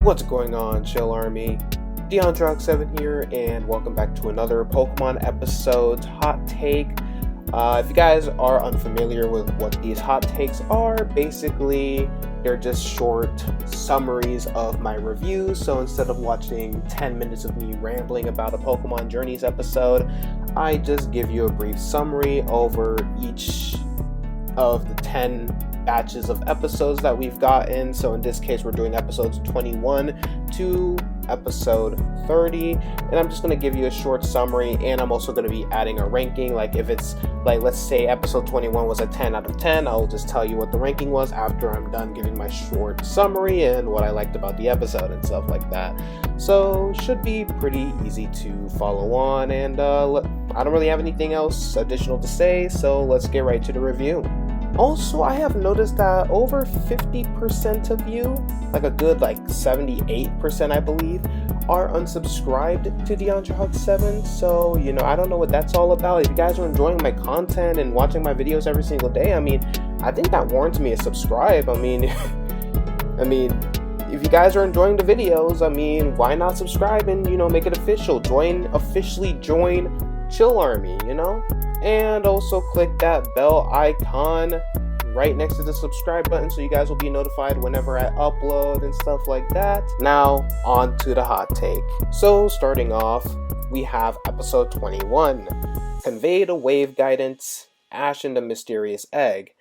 What's going on, Chill Army? DeAndrox7 here, and welcome back to another Pokemon episode hot take. If you guys are unfamiliar with what these hot takes are, basically they're just short summaries of my reviews. So instead of watching 10 minutes of me rambling about a Pokemon Journeys episode, I just give you a brief summary over each of the 10 batches of episodes that we've gotten. So in this case, we're doing episodes 21 to episode 30, and I'm just going to give you a short summary, and I'm also going to be adding a ranking. Like if it's like, let's say episode 21 was a 10 out of 10, I'll just tell you what the ranking was after I'm done giving my short summary and what I liked about the episode and stuff like that. So should be pretty easy to follow on, and I don't really have anything else additional to say, so let's get right to the review. Also, I have noticed that over 50% of you, like a good 78% I believe, are unsubscribed to DeAndrox7. So, I don't know what that's all about. If you guys are enjoying my content and watching my videos every single day, I think that warrants me a subscribe. If you guys are enjoying the videos, why not subscribe and, make it official? Officially join Chill Army, And also click that bell icon right next to the subscribe button so you guys will be notified whenever I upload and stuff like that. Now, on to the hot take. So, starting off, we have episode 21, Conveyed a Wave Guidance, Ash and the Mysterious Egg.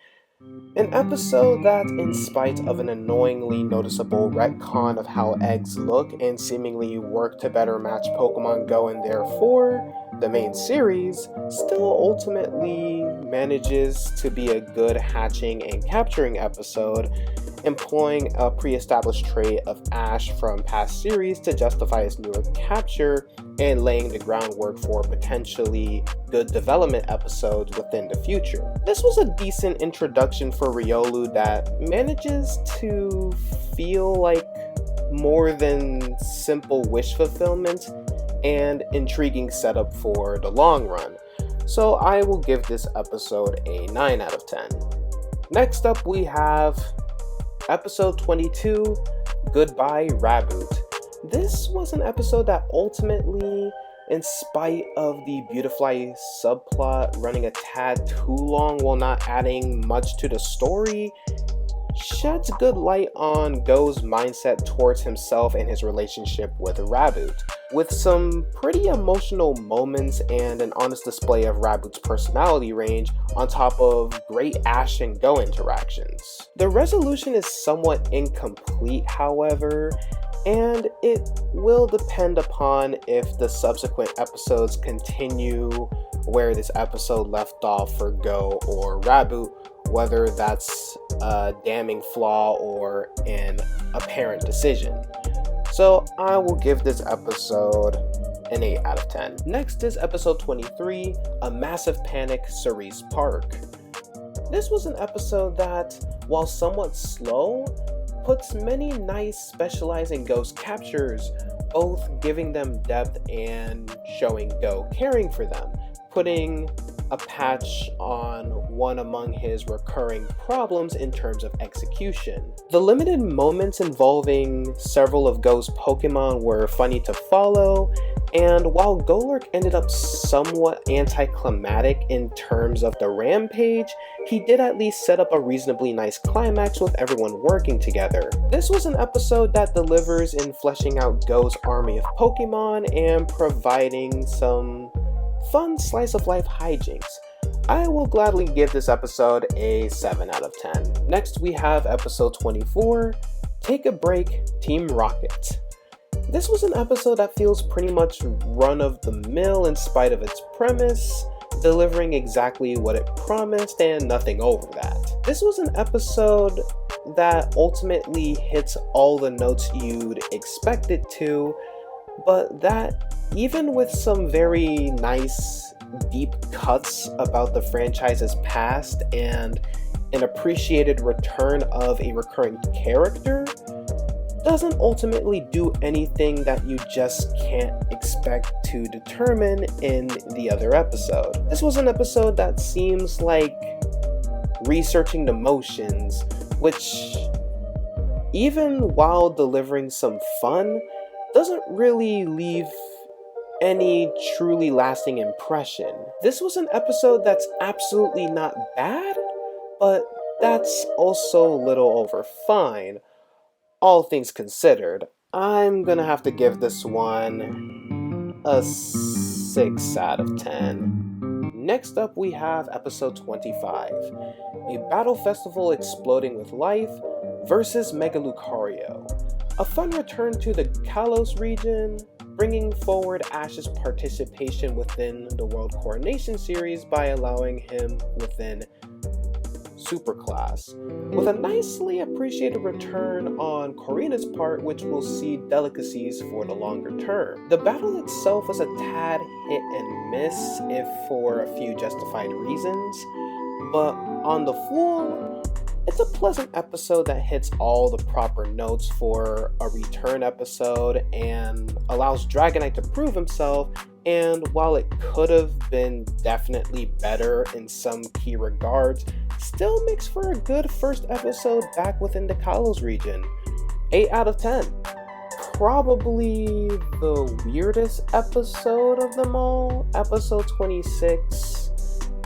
An episode that, in spite of an annoyingly noticeable retcon of how eggs look and seemingly work to better match Pokemon Go and therefore the main series, still ultimately manages to be a good hatching and capturing episode, employing a pre-established trait of Ash from past series to justify his newer capture and laying the groundwork for potentially good development episodes within the future. This was a decent introduction for Riolu that manages to feel like more than simple wish fulfillment and intriguing setup for the long run. So I will give this episode a 9 out of 10. Next up we have episode 22, Goodbye Raboot. This was an episode that ultimately, in spite of the Beautifly subplot running a tad too long while not adding much to the story, sheds good light on Go's mindset towards himself and his relationship with Raboot, with some pretty emotional moments and an honest display of Raboot's personality range on top of great Ash and Go interactions. The resolution is somewhat incomplete, however, and it will depend upon if the subsequent episodes continue where this episode left off for Go or Raboot, whether that's a damning flaw or an apparent decision. So I will give this episode an 8 out of 10. Next is episode 23, A Massive Panic, Cerise Park. This was an episode that, while somewhat slow, puts many nice specializing Ghost captures, both giving them depth and showing Go caring for them, putting a patch on one among his recurring problems in terms of execution. The limited moments involving several of Go's Pokemon were funny to follow, and while Golurk ended up somewhat anticlimactic in terms of the rampage, he did at least set up a reasonably nice climax with everyone working together. This was an episode that delivers in fleshing out Go's army of Pokemon and providing some fun slice of life hijinks. I will gladly give this episode a 7 out of 10. Next we have episode 24, Take a Break, Team Rocket. This was an episode that feels pretty much run of the mill in spite of its premise, delivering exactly what it promised and nothing over that. This was an episode that ultimately hits all the notes you'd expect it to, but that, even with some very nice deep cuts about the franchise's past and an appreciated return of a recurring character, doesn't ultimately do anything that you just can't expect to determine in the other episode. This was an episode that seems like researching the motions, which even while delivering some fun, doesn't really leave any truly lasting impression. This was an episode that's absolutely not bad, but that's also little over fine, all things considered. I'm gonna have to give this one a 6 out of 10. Next up, we have episode 25, a battle festival exploding with life versus Mega Lucario. A fun return to the Kalos region, bringing forward Ash's participation within the World Coronation series by allowing him within Superclass, with a nicely appreciated return on Corina's part, which will see delicacies for the longer term. The battle itself was a tad hit and miss, if for a few justified reasons, but on the whole, it's a pleasant episode that hits all the proper notes for a return episode and allows Dragonite to prove himself. And while it could have been definitely better in some key regards, still makes for a good first episode back within the Kalos region. 8 out of 10. Probably the weirdest episode of them all, episode 26,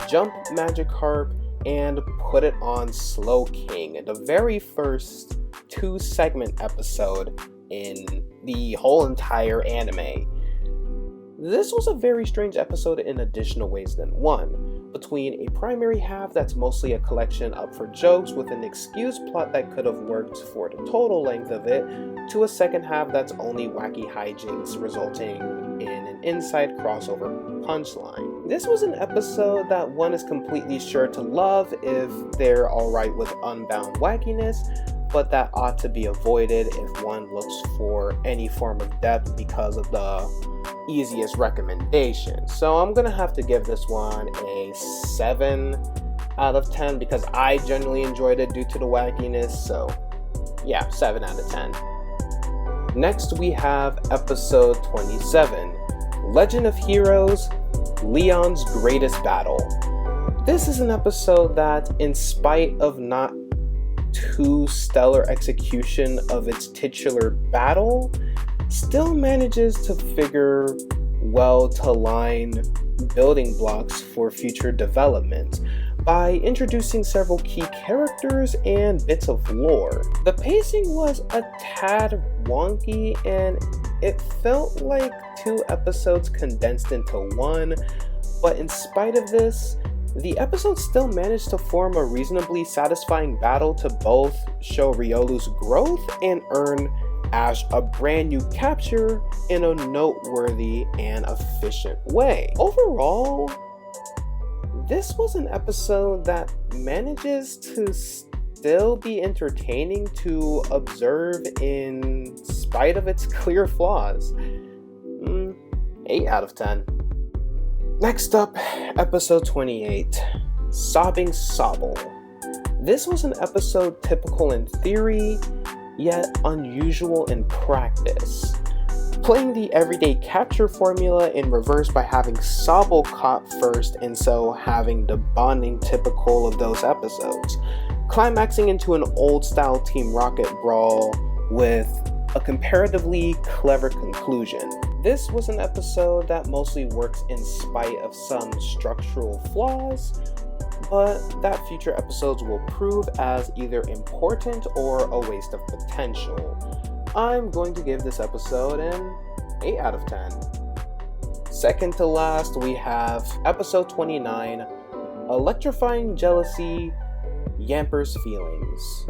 Jump Magikarp and Put It on Slowking, the very first 2-segment episode in the whole entire anime. This was a very strange episode in additional ways than one, between a primary half that's mostly a collection up for jokes with an excuse plot that could have worked for the total length of it, to a second half that's only wacky hijinks resulting in an inside crossover punchline. This was an episode that one is completely sure to love if they're alright with unbound wackiness, but that ought to be avoided if one looks for any form of depth because of the easiest recommendation. So I'm gonna have to give this one a 7 out of 10 because I genuinely enjoyed it due to the wackiness. So yeah, 7 out of 10. Next we have episode 27, Legend of Heroes, Leon's Greatest Battle. This is an episode that, in spite of not too stellar execution of its titular battle, still manages to figure well to line building blocks for future development by introducing several key characters and bits of lore. The pacing was a tad wonky and it felt like 2 episodes condensed into one, but in spite of this, the episode still managed to form a reasonably satisfying battle to both show Riolu's growth and earn Ash a brand new capture in a noteworthy and efficient way. Overall, this was an episode that manages to still be entertaining to observe in spite of its clear flaws. 8 out of 10. Next up, episode 28, Sobbing Sobble. This was an episode typical in theory, yet unusual in practice, playing the everyday capture formula in reverse by having Sobble caught first and so having the bonding typical of those episodes, climaxing into an old-style Team Rocket brawl with a comparatively clever conclusion. This was an episode that mostly works in spite of some structural flaws, but that future episodes will prove as either important or a waste of potential. I'm going to give this episode an 8 out of 10. Second to last, we have episode 29, Electrifying Jealousy, Yamper's Feelings.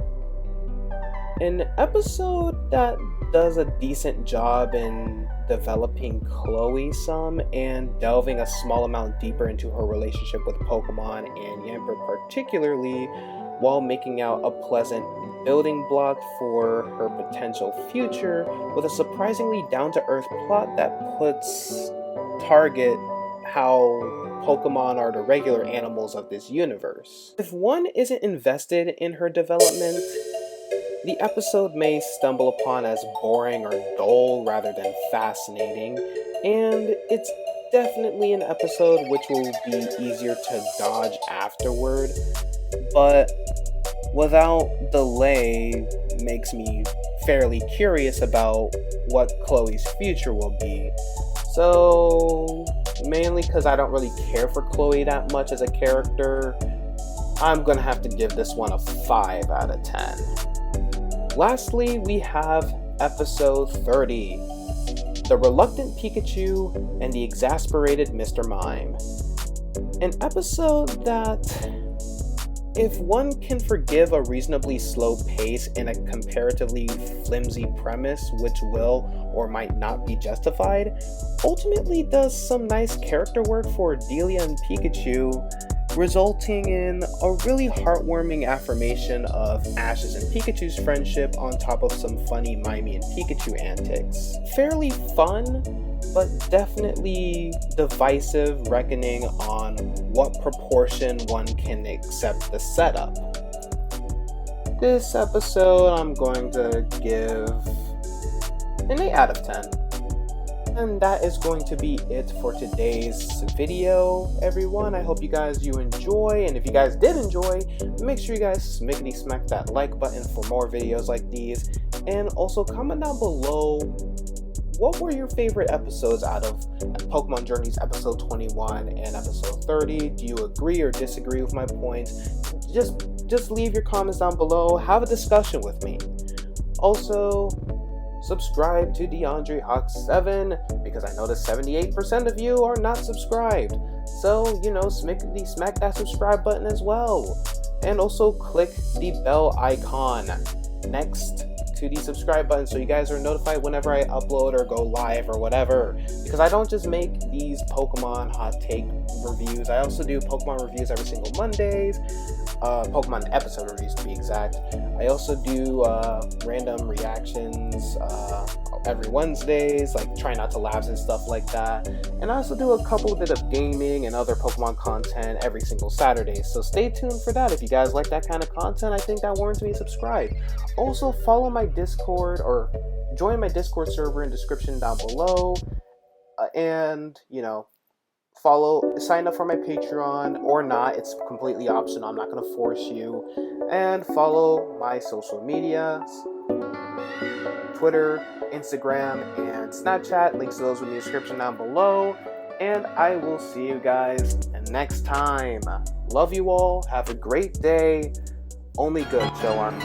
An episode that does a decent job in developing Chloe some and delving a small amount deeper into her relationship with Pokemon and Yamper particularly, while making out a pleasant building block for her potential future with a surprisingly down-to-earth plot that puts target how Pokemon are the regular animals of this universe. If one isn't invested in her development, the episode may stumble upon as boring or dull rather than fascinating, and it's definitely an episode which will be easier to dodge afterward, but without delay makes me fairly curious about what Chloe's future will be. So, mainly because I don't really care for Chloe that much as a character, I'm gonna have to give this one a 5 out of 10. Lastly, we have episode 30, The Reluctant Pikachu and the Exasperated Mr. Mime. An episode that, if one can forgive a reasonably slow pace and a comparatively flimsy premise which will or might not be justified, ultimately does some nice character work for Delia and Pikachu, resulting in a really heartwarming affirmation of Ash's and Pikachu's friendship on top of some funny Mimey and Pikachu antics. Fairly fun, but definitely divisive reckoning on what proportion one can accept the setup. This episode I'm going to give an 8 out of 10. And that is going to be it for today's video, everyone. I hope you enjoy, and if you guys did enjoy, make sure you guys smickety smack that like button for more videos like these, and also comment down below what were your favorite episodes out of Pokemon Journeys episode 21 and episode 30. Do you agree or disagree with my points? Just leave your comments down below, have a discussion with me. Also, subscribe to DeAndre Hawk 7, because I noticed 78% of you are not subscribed. So, smackety smack that subscribe button as well. And also click the bell icon next to the subscribe button so you guys are notified whenever I upload or go live or whatever. Because I don't just make these Pokemon hot take reviews, I also do Pokemon reviews every single Mondays. Pokemon episode reviews to be exact. I also do random reactions every Wednesdays, like Try Not to Laughs and stuff like that. And I also do a couple bit of gaming and other Pokemon content every single Saturday. So stay tuned for that. If you guys like that kind of content, I think that warrants me to subscribe. Also follow my Discord or join my Discord server in description down below. And sign up for my Patreon or not, it's completely optional, I'm not going to force you. And follow my social medias, Twitter, Instagram, and Snapchat, links to those in the description down below. And I will see you guys next time. Love you all, have a great day, only good, Chill Army.